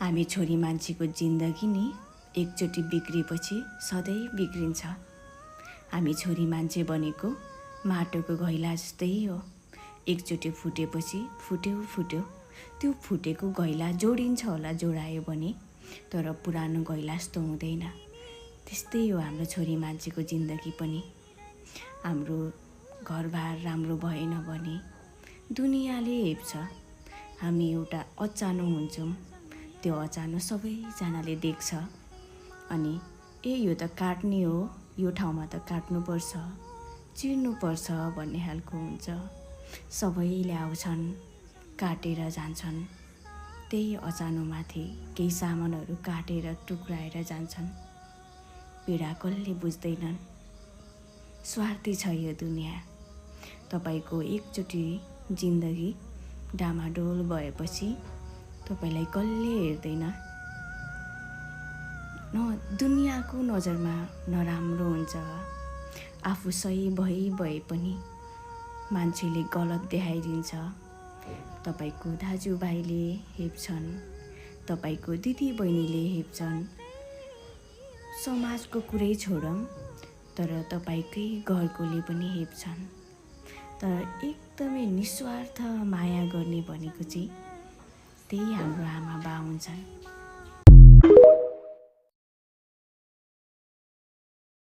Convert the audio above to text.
हामी छोरी मान्छेको जिन्दगी नि एकचोटि बिग्रिएपछि सधैँ बिग्रिन्छ। हामी छोरी मान्छे बनेको माटोको घैला जस्तै हो। एकचोटि फुटेपछि फुट्यो। त्यो फुटेको घैला जोडिन्छ होला जोडायो भने, तर पुरानो घैला जस्तो हुँदैन। त्यस्तै हो हाम्रो छोरी मान्छेको जिन्दगी पनि। हाम्रो घरबार राम्रो भएन भने दुनियाँले हेप्छ। हामी एउटा अचानो हुन्छौँ, त्यो अचानो सबैजनाले देख्छ अनि यो त काट्ने हो, यो ठाउँमा त काट्नुपर्छ, चिर्नुपर्छ भन्ने खालको हुन्छ। सबैले आउँछन्, काटेर जान्छन्। त्यही अचानोमाथि केही सामानहरू काटेर टुक्राएर जान्छन्। पीडा कसले बुझ्दैनन्। स्वार्थी छ यो दुनियाँ। तपाईको एकचोटि जिन्दगी डामाडोल भएपछि तपाईलाई कसले हेर्दैन। दुनियाँको नजरमा नराम्रो हुन्छ। आफू सही भए पनि मान्छेले गलत देखाइदिन्छ। तपाईको दाजुभाइले हेप्छन्, तपाईको दिदी बहिनीले हेप्छन्। समाजको कुरै छोडौँ, तर तपाईकै घरकोले पनि हेप्छन्। तर एकदमै निस्वार्थ माया गर्ने भनेको चाहिँ त्यही हाम्रो आमा बा हुन्छन्।